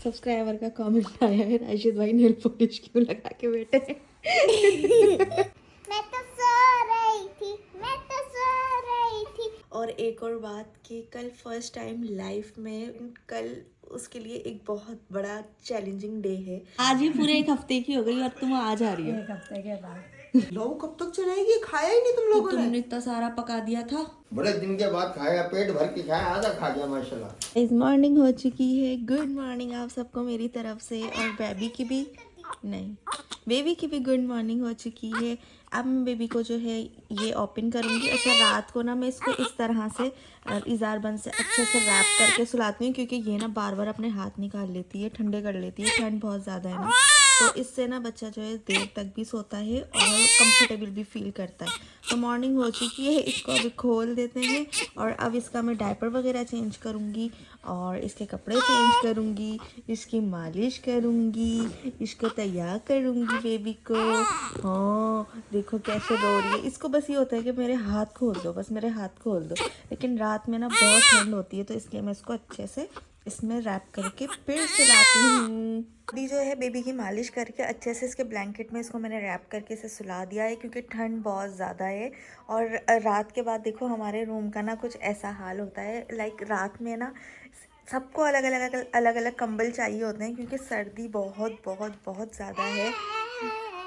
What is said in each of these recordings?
Subscriber का comment आया है, राशिद भाई नेल पॉलिश क्यों लगा के बैठे हैं? मैं तो सो रही थी, मैं तो सो रही थी। और एक और बात कि कल फर्स्ट टाइम लाइफ में, कल उसके लिए एक बहुत बड़ा चैलेंजिंग डे है। आज ही पूरे एक हफ्ते की हो गई और तुम आज आ रही हो एक हफ्ते के बाद। लो कब तक चलाएगी? खाया ही नहीं तुम लोगों ने। तुमने इतना सारा पका दिया था। बड़े दिन के बाद खाया, पेट भर के खाया, आधा खा गया माशाल्लाह। इस मॉर्निंग हो चुकी है। गुड मॉर्निंग आप सबको मेरी तरफ से, और बेबी की भी नहीं, बेबी की भी गुड मॉर्निंग हो चुकी है। अब मैं बेबी को जो है ये ओपन करूँगी। अच्छा, रात को ना मैं इसको इस तरह से इजार बंद से अच्छे से रैप करके सुलाती हूँ, क्योंकि ये ना बार बार अपने हाथ निकाल लेती है, ठंडे कर लेती है, ठंड बहुत ज़्यादा है ना, तो इससे ना बच्चा जो है देर तक भी सोता है और कंफर्टेबल भी फील करता है। तो मॉर्निंग हो चुकी है, इसको अभी खोल देते हैं और अब इसका मैं डायपर वगैरह चेंज करूँगी और इसके कपड़े चेंज करूँगी, इसकी मालिश करूँगी, इसको तैयार करूँगी बेबी को। हाँ देखो कैसे रो रही है। इसको बस ये होता है कि मेरे हाथ खोल दो, बस मेरे हाथ खोल दो, लेकिन रात में ना बहुत ठंड होती है, तो इसलिए मैं इसको अच्छे से इसमें रैप करके फिर सुलाती हूँ। अभी जो है बेबी की मालिश करके अच्छे से इसके ब्लैंकेट में इसको मैंने रैप करके इसे सुला दिया है, क्योंकि ठंड बहुत ज़्यादा है। और रात के बाद देखो हमारे रूम का ना कुछ ऐसा हाल होता है, लाइक रात में ना सबको अलग अलग कंबल चाहिए होते हैं, क्योंकि सर्दी बहुत बहुत बहुत ज़्यादा है।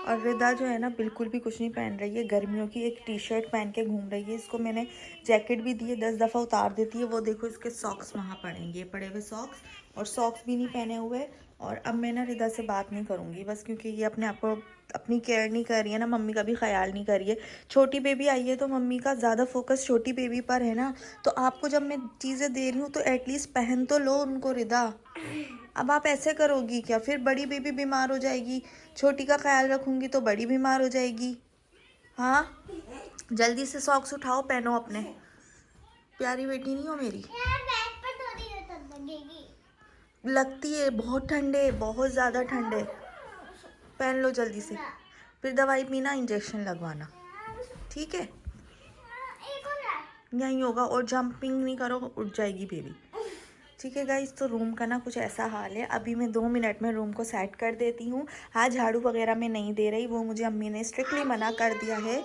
और रिदा जो है ना बिल्कुल भी कुछ नहीं पहन रही है, गर्मियों की एक टी शर्ट पहन के घूम रही है। इसको मैंने जैकेट भी दी है, 10 दफ़ा उतार देती है। वो देखो इसके सॉक्स वहाँ पड़ेंगे, पड़े हुए सॉक्स, और सॉक्स भी नहीं पहने हुए। और अब मैं ना रिदा से बात नहीं करूँगी बस, क्योंकि ये अपने आप को अपनी केयर नहीं कर रही है ना, मम्मी का भी ख्याल नहीं कर रही है। छोटी बेबी आई है तो मम्मी का ज़्यादा फोकस छोटी बेबी पर है ना, तो आपको जब मैं चीज़ें दे रही हूँ तो एटलीस्ट पहन तो लो उनको रिदा। अब आप ऐसे करोगी क्या? फिर बड़ी बेबी बीमार हो जाएगी, छोटी का ख्याल रखूँगी तो बड़ी बीमार हो जाएगी। हाँ जल्दी से सॉक्स उठाओ, पहनो अपने। प्यारी बेटी नहीं हो मेरी? यार बैग पर थोड़ी देर तक लगेगी। लगती है, बहुत ठंडे, बहुत ज़्यादा ठंडे। पहन लो जल्दी से, फिर दवाई पीना, इंजेक्शन लगवाना, ठीक है? एक और है। यहीं होगा, और जंपिंग नहीं करो, उठ जाएगी बेबी। ठीक है गाइस, तो रूम का ना कुछ ऐसा हाल है। अभी मैं 2 मिनट में रूम को सेट कर देती हूँ। हाँ झाड़ू वगैरह मैं नहीं दे रही, वो मुझे अम्मी ने स्ट्रिक्टली मना कर दिया है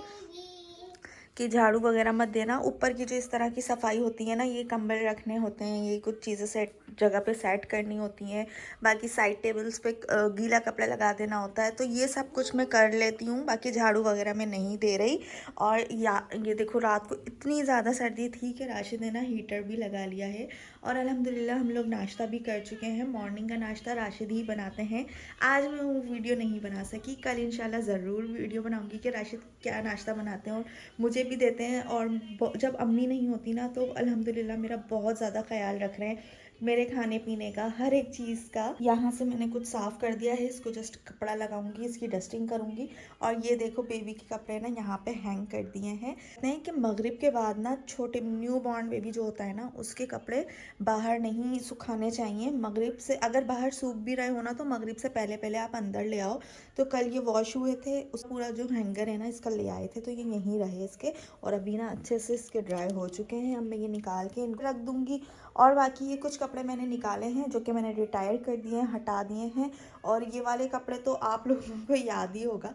कि झाड़ू वगैरह मत देना। ऊपर की जो इस तरह की सफाई होती है ना, ये कंबल रखने होते हैं, ये कुछ चीज़ें सेट जगह पे सेट करनी होती हैं, बाकी साइड टेबल्स पे गीला कपड़ा लगा देना होता है, तो ये सब कुछ मैं कर लेती हूँ। बाकी झाड़ू वगैरह मैं नहीं दे रही। और ये देखो रात को इतनी ज़्यादा सर्दी थी कि राशिद ने ना हीटर भी लगा लिया है, और अल्हम्दुलिल्लाह हम लोग नाश्ता भी कर चुके हैं। मॉर्निंग का नाश्ता राशिद ही बनाते हैं। आज मैं वो वीडियो नहीं बना सकी, कल इंशाल्लाह ज़रूर वीडियो बनाऊंगी कि राशिद क्या नाश्ता बनाते हैं और मुझे भी देते हैं। और जब अम्मी नहीं होती ना, तो अल्हम्दुलिल्लाह मेरा बहुत ज़्यादा ख्याल रख रहे हैं मेरे खाने पीने का, हर एक चीज़ का। यहाँ से मैंने कुछ साफ़ कर दिया है, इसको जस्ट कपड़ा लगाऊंगी, इसकी डस्टिंग करूंगी। और ये देखो बेबी के कपड़े ना यहाँ पे हैंग कर दिए हैं। नहीं कि मगरिब के बाद ना छोटे न्यू बॉर्न बेबी जो होता है ना, उसके कपड़े बाहर नहीं सुखाने चाहिए। मगरिब से अगर बाहर सूख भी रहे हो ना, तो मगरिब से पहले पहले आप अंदर ले आओ। तो कल ये वॉश हुए थे, उस पूरा जो हैंगर है ना इसका ले आए थे, तो ये यहीं रहे इसके, और अभी ना अच्छे से इसके ड्राई हो चुके हैं। अब मैं ये निकाल के इनको रख दूँगी। और बाकी ये कुछ कपड़े मैंने निकाले हैं जो कि मैंने रिटायर कर दिए हैं, हटा दिए हैं। और ये वाले कपड़े तो आप लोगों को याद ही होगा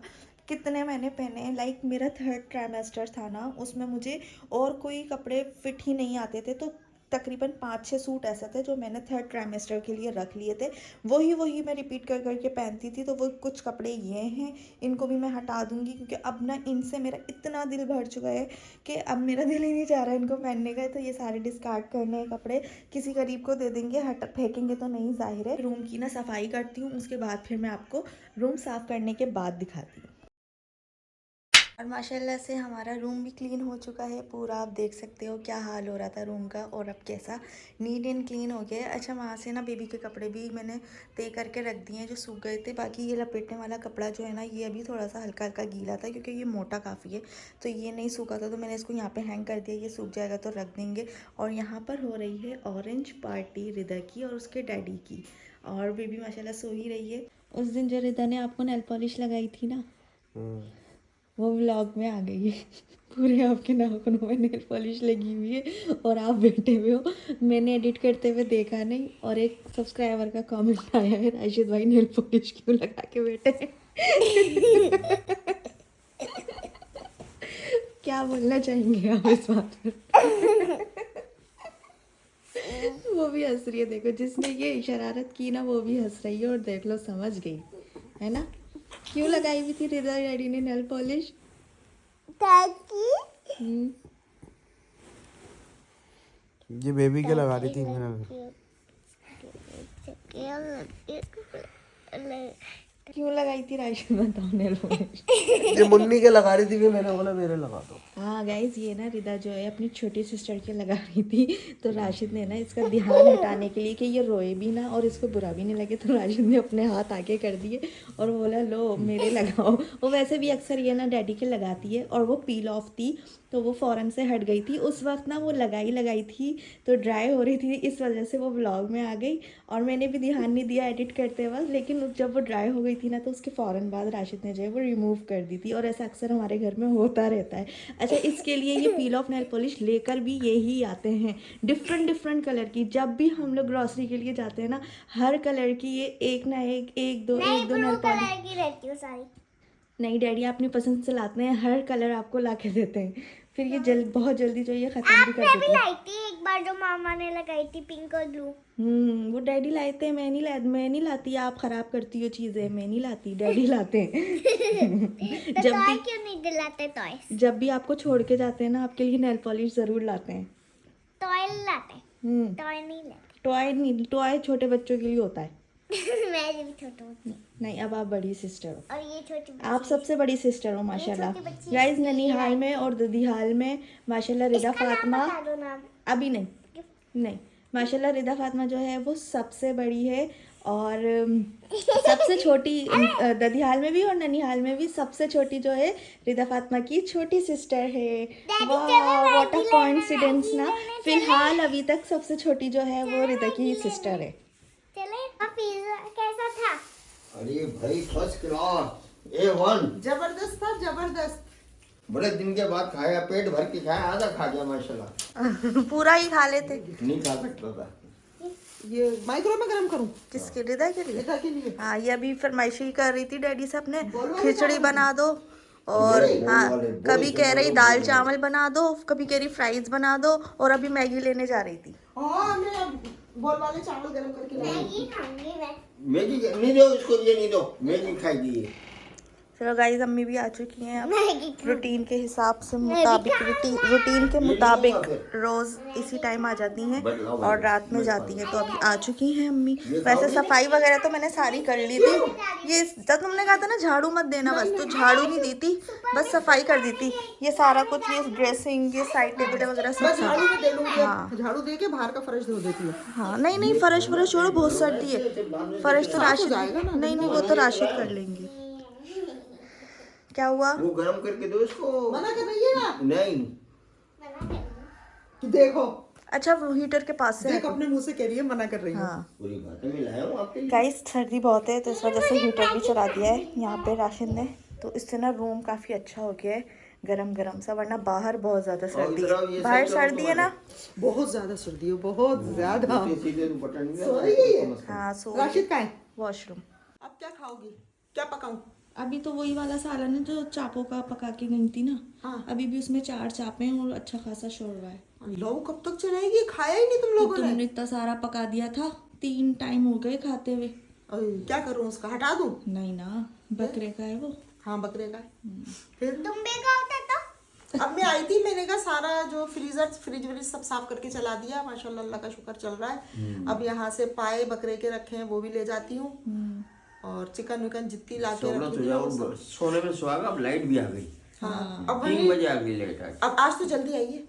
कितने मैंने पहने हैं। लाइक मेरा 3rd ट्राइमेस्टर था ना, उसमें मुझे और कोई कपड़े फिट ही नहीं आते थे, तो तकरीबन 5-6 सूट ऐसे थे जो मैंने 3rd ट्राइमेस्टर के लिए रख लिए थे। वही मैं रिपीट कर करके पहनती थी। तो वो कुछ कपड़े ये हैं, इनको भी मैं हटा दूँगी, क्योंकि अब ना इनसे मेरा इतना दिल भर चुका है कि अब मेरा दिल ही नहीं चाह रहा इनको पहनने का। तो ये सारे डिस्कार्ड करने हैं कपड़े, किसी गरीब को दे देंगे, हट फेंकेंगे तो नहीं, जाहिर है। रूम की ना सफाई करती हूँ, उसके बाद फिर मैं आपको रूम साफ़ करने के बाद दिखाती हूँ। और माशाल्लाह से हमारा रूम भी क्लीन हो चुका है पूरा। आप देख सकते हो क्या हाल हो रहा था रूम का, और अब कैसा नीट एंड क्लीन हो गया है। अच्छा, वहाँ से ना बेबी के कपड़े भी मैंने तय करके रख दिए हैं जो सूख गए थे। बाकी ये लपेटने वाला कपड़ा जो है ना, ये अभी थोड़ा सा हल्का हल्का गीला था, क्योंकि ये मोटा काफ़ी है, तो ये नहीं सूखा था, तो मैंने इसको यहाँ पर हैंग कर दिया। ये सूख जाएगा तो रख देंगे। और यहाँ पर हो रही है ऑरेंज पार्टी रिदा की और उसके डैडी की, और बेबी माशाल्लाह सो ही रही है। उस दिन जो रिदा ने आपको नेल पॉलिश लगाई थी ना, वो व्लॉग में आ गई है। पूरे आपके नाखूनों में नेल पॉलिश लगी हुई है और आप बैठे हुए हो। मैंने एडिट करते हुए देखा नहीं और एक सब्सक्राइबर का कमेंट आया है, राशिद भाई नेल पॉलिश क्यों लगा के बैठे हैं? क्या बोलना चाहेंगे आप इस बात पर? वो भी हंस रही है, देखो जिसने ये शरारत की ना वो भी हंस रही है और देख लो समझ गई है ना क्यों लगाई हुई थी रिदा डैडी ने नेल पॉलिश। ये बेबी के लगा रही थी मैंने। क्यों लगाई थी राशिद बताओ नेल पॉलिश? ये मुन्नी के लगा रही थी, फिर मैंने बोला मेरे लगा दो। हाँ गाइज, ये ना रिदा जो है अपनी छोटी सिस्टर के लगा रही थी, तो राशिद ने ना इसका ध्यान हटाने के लिए कि ये रोए भी ना और इसको बुरा भी नहीं लगे, तो राशिद ने अपने हाथ आगे कर दिए और बोला लो मेरे लगाओ। वो वैसे भी अक्सर ये ना डैडी के लगाती है और वो पील ऑफ थी तो वो फ़ौरन से हट गई थी। उस वक्त ना वो लगाई थी तो ड्राई हो रही थी, इस वजह से वो व्लॉग में आ गई और मैंने भी ध्यान नहीं दिया एडिट करते वक्त। लेकिन जब वो ड्राई हो गई थी ना तो उसके फ़ौरन बाद राशिद ने जो है वो रिमूव कर दी थी और ऐसा अक्सर हमारे घर में होता रहता है। अच्छा, इसके लिए ये पील ऑफ नेल पॉलिश लेकर भी यही आते हैं, डिफरेंट कलर की। जब भी हम लोग ग्रॉसरी के लिए जाते हैं ना, हर कलर की ये एक ना एक दो नेल पॉलिश की रहती हूँ सारी। नहीं डैडी अपनी पसंद से लाते हैं, हर कलर आपको ला के देते हैं, फिर ये बहुत जल्दी जो ये ख़त्म भी कर आपने भी देते हैं। लाई थी एक बार जो मामा ने लगाई थी, पिंक और ब्लू। वो डैडी लाते हैं, मैं नहीं लाती। आप ख़राब करती हो चीज़ें, मैं नहीं लाती, डैडी लाते हैं। तो टॉय क्यों नहीं दिलाते? टॉय जब भी आपको छोड़ के जाते हैं ना, आपके लिए नेल पॉलिश ज़रूर लाते हैं। टॉय लाते, टॉय नहीं लाते। टॉय छोटे बच्चों के लिए होता है। मैं भी छोटा हूँ। नहीं, अब आप बड़ी सिस्टर हो, और ये छोटी आप सबसे बड़ी सिस्टर हो माशाल्लाह। छोटी बच्ची गाइस, ननिहाल में और ददीहाल में माशाल्लाह रिदा फातिमा बता दो नाम। अभी नहीं माशाल्लाह रिदा फातिमा जो है वो सबसे बड़ी है और सबसे छोटी ददीहाल में भी और ननिहाल में भी सबसे छोटी जो है रिदा फातिमा की छोटी सिस्टर है। वाह, व्हाट अ कोइंसिडेंस ना। फिलहाल अभी तक सबसे छोटी जो है वो रिदा की सिस्टर है। चले, अब पिज़्ज़ा कैसा था? अरे भाई फर्स्ट क्लास A1। जबरदस्त था, जबरदस्त। बड़े दिन के बाद खाया, पेट भर के खाया, आधा खा गया माशाल्लाह। पूरा ही खा लेते। नहीं खा सकता था। ये माइक्रो में गरम करूं? किसके? रिदा के लिए। बेटा के लिए। हाँ, ये अभी फरमाइश ही कर रही थी डैडी से अपने, खिचड़ी बना दो और हाँ कभी कह रही दाल चावल बना दो, कभी कह रही फ्राइज बना दो और अभी मैगी लेने जा रही थी। हाँ, मैं अब बोल वाले चावल गरम करके लाई। मैगी खाऊंगी मैं। मैगी नहीं दो इसको, ये नहीं दो, मैगी खाएगी ये। चलो गाइस, अम्मी भी आ चुकी हैं अब मैगी रूटीन के हिसाब से मुताबिक रूटीन के मुताबिक रोज़ इसी टाइम आ जाती हैं और रात में जाती हैं, तो अभी आ चुकी हैं अम्मी। वैसे सफाई वगैरह तो मैंने सारी कर ली थी। ये जब तुमने कहा था ना झाड़ू मत देना, बस तो झाड़ू नहीं दी थी, बस सफाई कर दी थी। ये सारा कुछ, ये ड्रेसिंग, ये साइड टेबल वगैरह मैं सब झाड़ू में दे लूंगी। हाँ। झाड़ू दे के बाहर का फर्श धो देती हूँ। हाँ, नहीं फर्श छोड़ो, बहुत सर्दी है। फर्श तो राशिद, जाएगा ना। नहीं वो तो राशिद कर लेंगे। क्या हुआ? वो गरम करके दो इसको। मना कर रही है ना? नहीं, तू देखो, अच्छा, वो हीटर के पास से देख अपने मुंह से कह रही है मना कर रही है। हाँ पूरी बातें मैं लाया हूँ आपके लिए। गाइस, सर्दी बहुत है तो इस वजह से हीटर भी चला दिया है यहाँ पे राशिद ने, तो इससे ना रूम काफ़ी अच्छा हो गया है, गरम सा, वरना बाहर बहुत ज़्यादा सर्दी है। बाहर सर्दी है ना, बहुत ज्यादा सर्दी है, बहुत ज्यादा। सीधे दुपट्टा नहीं सो रही है ये? हाँ सो राशिद का है? वॉशरूम। अब क्या खाओगी? क्या पकाऊं? अभी तो वही वाला सालन है जो चापों का पका के गई थी ना। हाँ। अभी भी उसमें 4 चापे हैं और अच्छा खासा शोरबा है। लो कब तक चलाएगी? खाया ही नहीं तुम लोगों ने। तुमने इतना सारा पका दिया था, 3 टाइम हो गए खाते हुए। क्या करूं, उसका हटा दूं? नहीं ना, बकरे का है वो। हाँ, बकरे का है। फिर तुम भी खाते तो? अब मैं आई थी, मैंने कहा सारा जो फ्रिज व्रिज सब साफ करके चला दिया, माशाल्लाह अल्लाह का शुक्र चल रहा है। अब यहाँ से पाए बकरे के रखे हैं वो भी ले जाती हूँ और चिकन विकन जितनी ला के रखी है वो सब। सोने में सुहागा, अब लाइट भी आ गई। हाँ, अब 3 बजे आ गई लाइट। अब आज तो जल्दी आई है,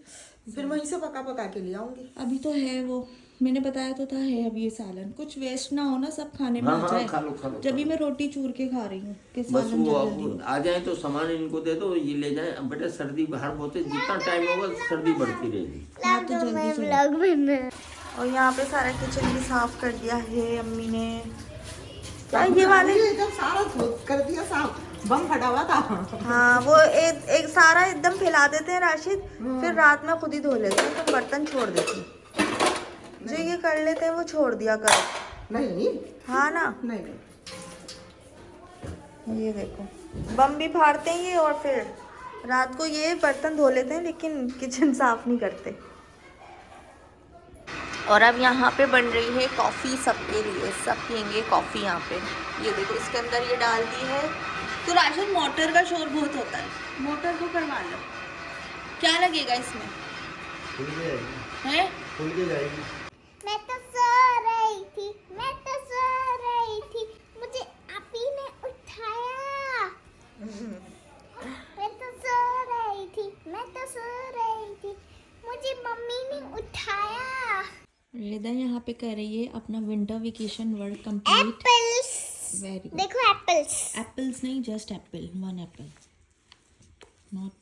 फिर वहीं से पका के ले आऊंगी। अभी तो है वो, मैंने बताया तो था, है अभी ये सालन, कुछ वेस्ट ना हो ना, सब खाने में हाँ, आ हाँ, जाए। खा लो, खा लो, जब भी मैं रोटी चूर के खा रही हूँ कि बस सालन वो जल्दी अब आ जाए तो सामान इनको दे दो, ये ले जाए। अब बेटा सर्दी बाहर बहुत है, जितना टाइम होगा सर्दी बढ़ती रहेगी। हाँ, तो जल्दी से। व्लॉग बनना। और यहाँ पे सारा किचन भी साफ कर दिया है अम्मी ने। क्या ये वाले जब सारा कर दिया साफ, बम फटा हुआ था। हाँ वो एक सारा एकदम फैला देते हैं राशिद, फिर रात में खुद ही धो लेते हैं, तो बर्तन छोड़ देते हैं। जो ये कर लेते हैं वो छोड़ दिया करो। नहीं हाँ ना, नहीं ये देखो बम भी फाड़ते हैं ये, और फिर रात को ये बर्तन धो लेते हैं, लेकिन किचन साफ नहीं करते। और अब यहाँ पे बन रही है कॉफ़ी सबके लिए, सब पियेंगे कॉफ़ी यहाँ पे। ये देखो इसके अंदर ये डाल दी है। तो राशन मोटर का शोर बहुत होता है, मोटर को करवा लो। क्या लगेगा इसमें? खुल के जाएगी, है खुल के जाएगी। मैं तो सो रही थी, मैं तो सो रही थी, मुझे आपी ने उठाया। मैं तो सो रही थी, मैं तो सो रही थी, मुझे मम्मी ने उठाया। रिदा यहाँ पे कर रही है अपना winter vacation work complete. Apples, very good. देखो एप्पल्स। एप्पल्स नहीं, just Apple, one Apple, not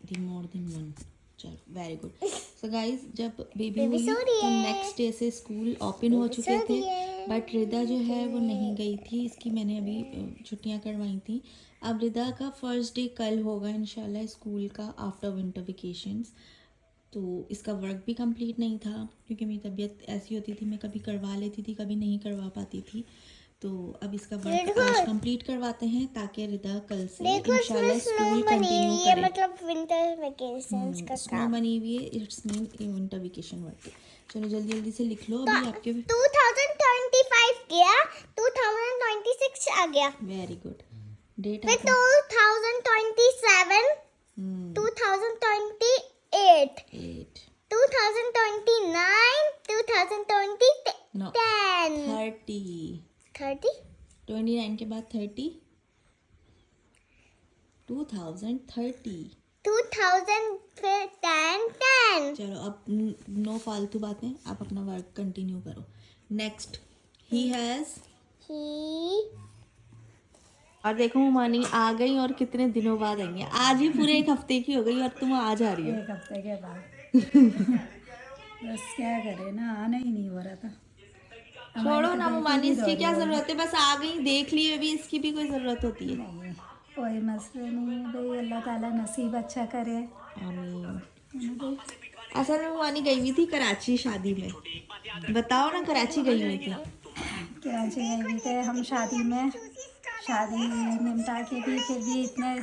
the more than one. चलो वेरी गुड। सो गाइस जब बेबी हुई सो रही तो है। नेक्स्ट डे से स्कूल ओपन हो चुके सो थे, रही है। बट रिदा जो है वो नहीं गई थी। इसकी मैंने अभी छुट्टियां करवाई थी। अब रिदा का फर्स्ट डे कल होगा इंशाल्लाह स्कूल का आफ्टर विंटर वेकेशंस। तो इसका वर्क भी कंप्लीट नहीं था, क्योंकि मेरी तबीयत ऐसी होती थी, मैं कभी करवा लेती थी कभी नहीं करवा पाती थी। तो अब इसका वर्क आज कंप्लीट करवाते हैं, ताकि रिदा कल से देखो इंशाल्लाह इसमें स्नो स्कूल बनी कंटिन्यू हुई है, करे। मतलब विंटर वेकेशंस का स्नो बनी हुई है, it's mean winter vacation work. चलो जल्दी जल्दी से लिख लो अभी आपके। 2025 गया, 2026 आ गया, वेरी गुड। डेट फिर 2027, 2028, 8 2029, 2020, नो 10, 30, 30, 29 के बाद 30, 2030। 2000, फिर 10, 10. चलो अब नो फालतू बातें, आप अपना वर्क कंटिन्यू करो। Next he has. He, और देखो मानी आ गई, और कितने दिनों बाद आई है। आज ही पूरे एक हफ्ते की हो गई और तुम आज आ रही हो। एक हफ्ते के बाद बस क्या करे ना, आना ही नहीं हो रहा था। छोड़ो ना मुमानी, इसकी क्या जरूरत है, बस आ गई, देख ली अभी, इसकी भी कोई जरूरत होती है। नहीं कोई मसला नहीं है भाई, अल्लाह ताला नसीब अच्छा करे। आमीन। है ना भाई? असल में मुमानी गई हुई थी कराची शादी में। बताओ ना, कराची गई हुई थी। कराची गए भी थे हम शादी में, शादी निपटा के भी, फिर भी इतने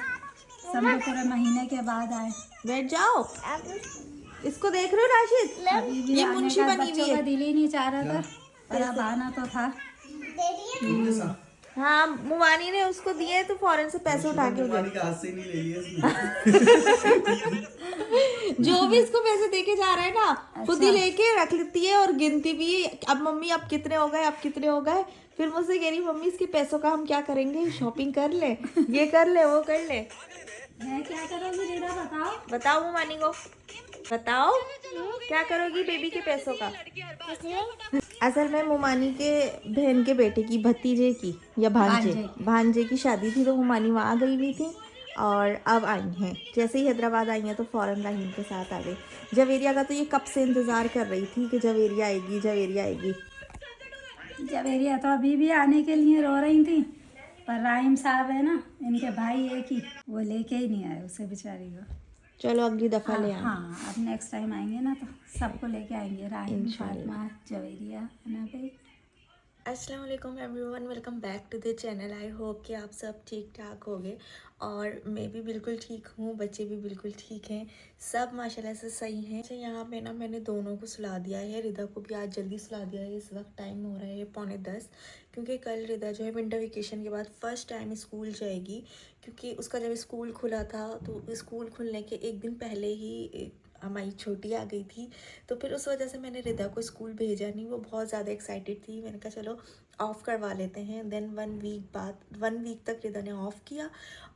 समझो पूरे महीने के बाद आए। बैठ जाओ, इसको देख रहे हो राशिद, अभी भी ये आने मुंशी का बनी हुई बच्चों का है। दिल ही नहीं चाह रहा था, पर अब आना तो था। हाँ मुमानी ने उसको दिए तो फौरन से पैसे उठा के उधर। का हाथ से नहीं ले लिए इसने। जो भी इसको पैसे देके जा रहा है ना, खुद ही लेके रख लेती है और गिनती भी है। अब मम्मी अब कितने हो गए, अब कितने हो गए, फिर मुझसे कह रही मम्मी इसके पैसों का हम क्या करेंगे, शॉपिंग कर ले, ये कर ले, वो कर ले। मैं क्या करोगी रीना, बताओ। बताओ मुमानी को, बताओ क्या करोगी बेबी के पैसों का। असल में मुमानी के बहन के बेटे की, भतीजे की या भांजे की शादी थी, तो मुमानी वहाँ गई हुई थी और अब आई हैं। जैसे ही हैदराबाद आई हैं तो फ़ौरन रहीम के साथ आ गई। जवेरिया का तो ये कब से इंतज़ार कर रही थी कि जवेरिया आएगी, जवेरिया आएगी। जवेरिया तो अभी भी आने के लिए रो रही थी, पर राहिम साहब है ना, इनके भाई एक ही, वो लेके ही नहीं आए उसे बेचारी को। चलो अगली दफ़ा ले आए। हाँ अब नेक्स्ट टाइम आएंगे ना तो सबको लेके आएंगे, राहिम, फातिमा, जवेरिया, है ना भाई। अस्सलाम वालेकुम everyone, welcome back to the channel. I hope कि आप सब ठीक ठाक होंगे, और मैं भी बिल्कुल ठीक हूँ, बच्चे भी बिल्कुल ठीक हैं, सब माशाल्लाह से सही हैं। अच्छा यहाँ पे ना मैंने दोनों को सुला दिया है, रिदा को भी आज जल्दी सुला दिया है। इस वक्त टाइम हो रहा है 9:45, क्योंकि कल रिदा जो है विंटर वेकेशन के बाद फ़र्स्ट टाइम स्कूल जाएगी। क्योंकि उसका जब स्कूल खुला था तो स्कूल खुलने के एक दिन पहले ही हमारी छोटी आ गई थी, तो फिर उस वजह से मैंने रिदा को स्कूल भेजा नहीं। वो बहुत ज़्यादा एक्साइटेड थी, मैंने कहा चलो ऑफ़ करवा लेते हैं। देन 1 वीक तक रिदा ने ऑफ़ किया,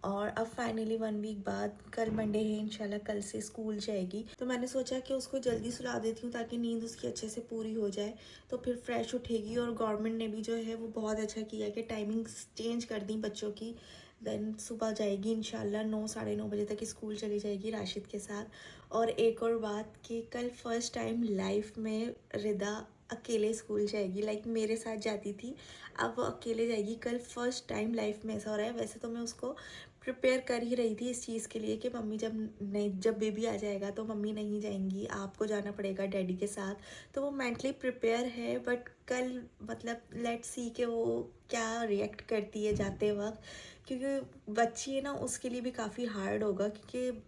और अब फाइनली 1 वीक बाद कल मंडे है, इंशाल्लाह कल से स्कूल जाएगी। तो मैंने सोचा कि उसको जल्दी सुला देती हूँ ताकि नींद उसकी अच्छे से पूरी हो जाए, तो फिर फ्रेश उठेगी। और गवर्नमेंट ने भी जो है वो बहुत अच्छा किया कि टाइमिंग्स चेंज कर दी बच्चों की। देन सुबह जाएगी इंशाल्लाह 9 साढ़े 9 बजे तक स्कूल चली जाएगी राशिद के साथ। और एक और बात कि कल फर्स्ट टाइम लाइफ में रिदा अकेले स्कूल जाएगी, लाइक मेरे साथ जाती थी। अब वो अकेले जाएगी कल। फर्स्ट टाइम लाइफ में ऐसा हो रहा है। वैसे तो मैं उसको प्रिपेयर कर ही रही थी इस चीज़ के लिए कि मम्मी जब बेबी आ जाएगा तो मम्मी नहीं जाएंगी, आपको जाना पड़ेगा डैडी के साथ। तो वो मेंटली प्रिपेयर है, बट कल मतलब लेट्स सी कि वो क्या रिएक्ट करती है जाते वक्त, क्योंकि बच्ची है ना, उसके लिए भी काफ़ी हार्ड होगा। क्योंकि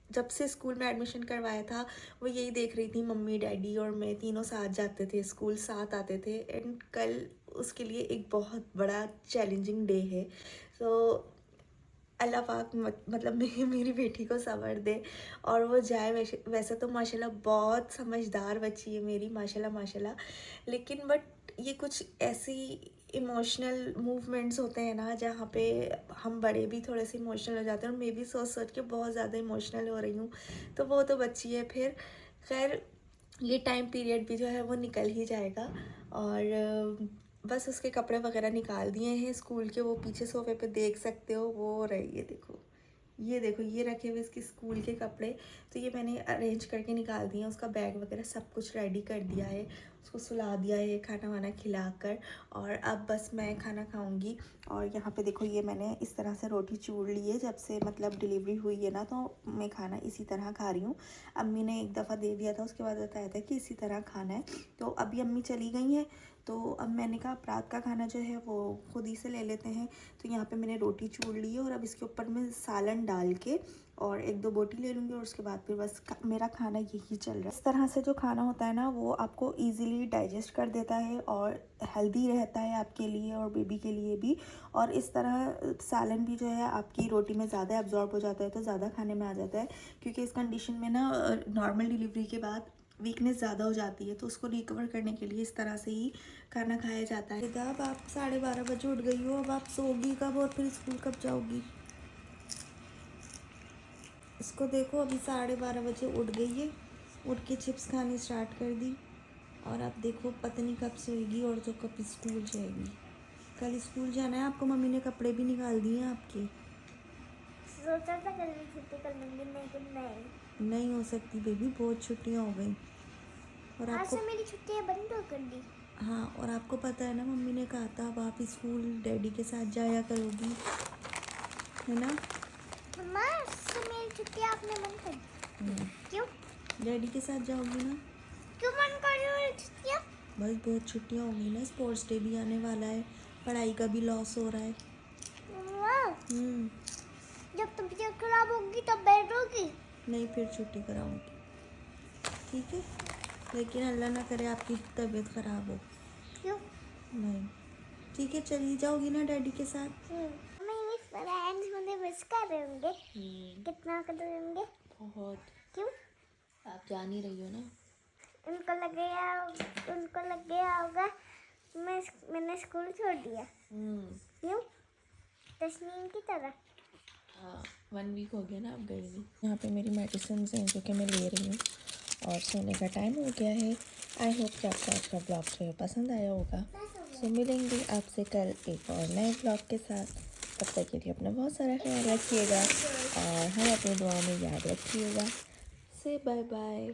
जब से स्कूल में एडमिशन करवाया था वो यही देख रही थी, मम्मी डैडी और मैं तीनों साथ जाते थे स्कूल, साथ आते थे। एंड कल उसके लिए एक बहुत बड़ा चैलेंजिंग डे है। तो अल्लाह पाक मतलब मेरी बेटी को सब्र दे और वो जाए। वैसे तो माशाल्लाह बहुत समझदार बच्ची है मेरी, माशाल्लाह माशाल्लाह। लेकिन बट ये कुछ ऐसी इमोशनल मूवमेंट्स होते हैं ना जहाँ पे हम बड़े भी थोड़े से इमोशनल हो जाते हैं, और मैं भी सोच के बहुत ज़्यादा इमोशनल हो रही हूँ। तो वो तो बच्ची है, फिर खैर ये टाइम पीरियड भी जो है वो निकल ही जाएगा। और बस उसके कपड़े वगैरह निकाल दिए हैं स्कूल के, वो पीछे सोफे पे देख सकते हो, वो रही है देखो, ये देखो, ये रखे हुए इसके स्कूल के कपड़े। तो ये मैंने अरेंज करके निकाल दिए हैं, उसका बैग वगैरह सब कुछ रेडी कर दिया है, उसको सुला दिया है खाना वाना खिलाकर। और अब बस मैं खाना खाऊंगी। और यहाँ पे देखो, ये मैंने इस तरह से रोटी चूड़ ली है, जब से मतलब डिलीवरी हुई है ना, तो मैं खाना इसी तरह खा रही हूँ। अम्मी ने एक दफ़ा दे दिया था, उसके बाद बताया था कि इसी तरह खाना है। तो अभी अम्मी चली गई हैं, तो अब मैंने कहा रात का खाना जो है वो खुद ही से ले लेते हैं। तो यहाँ पे मैंने रोटी चूड़ ली है, और अब इसके ऊपर मैं सालन डाल के और 1-2 बोटी ले लूँगी, और उसके बाद फिर बस मेरा खाना यही चल रहा है। इस तरह से जो खाना होता है ना, वो आपको इजीली डाइजेस्ट कर देता है और हेल्दी रहता है आपके लिए और बेबी के लिए भी। और इस तरह सालन भी जो है आपकी रोटी में ज़्यादा एब्जॉर्ब हो जाता है, तो ज़्यादा खाने में आ जाता है। क्योंकि इस कंडीशन में ना नॉर्मल डिलीवरी के बाद वीकनेस ज़्यादा हो जाती है, तो उसको रिकवर करने के लिए इस तरह से ही खाना खाया जाता है। अब आप 12:30 बजे उठ गई हो, अब आप सोगी कब और फिर स्कूल कब जाओगी? इसको देखो, अभी 12:30 बजे उठ गई है, उठ के चिप्स खानी स्टार्ट कर दी। और अब देखो पता नहीं कब सोएगी और तो कब स्कूल जाएगी। कल स्कूल जाना है आपको, मम्मी ने कपड़े भी निकाल दिए हैं आपके। सोचा था कल भी छुट्टी कर लूंगी, लेकिन नहीं हो सकती बेबी, बहुत छुट्टियाँ हो गई। और आज आपको से मेरी छुट्टियां बंद हो कर दी। हाँ, और आपको पता है ना, मम्मी ने कहा था अब आप स्कूल डैडी के साथ जाया करोगी, है ना? मम्मा, आज से मेरी छुट्टियां आपने बंद कर दी। क्यों डैडी के साथ जाओगी ना? क्यों बंद कर रही हो मेरी छुट्टियां? बस बहुत छुट्टियाँ हो गई ना, स्पोर्ट्स डे भी आने वाला है, पढ़ाई का भी लॉस हो रहा है। मम्मा, जब तबीयत खराब होगी तब बैठोगी? नहीं, फिर छुट्टी कराऊंगी, ठीक है? लेकिन अल्लाह ना करे आपकी तबीयत ख़राब हो। क्यों? नहीं, ठीक है, चली जाओगी ना डैडी के साथ? मेरे फ्रेंड्स मुझे मिस कर रहे होंगे। कितना कर रहे होंगे? बहुत। क्यों? आप जान ही रही हो ना। उनको लग गया होगा मैंने स्कूल छोड़ दिया। क्यों? तस्नीम की तरह। हाँ, 1 वीक हो गया ना, आप गई नहीं। यहाँ पे मेरी मेडिसिन हैं जो कि मैं ले रही हूँ, और सोने का टाइम हो गया है। आई होप कि आपको आज का ब्लॉग जो है पसंद आया होगा। सो मिलेंगे आपसे कल एक और नए ब्लॉग के साथ। तब तक के लिए अपना बहुत सारा ख्याल रखिएगा और हमें अपनी दुआ में याद रखिएगा। से बाय बाय।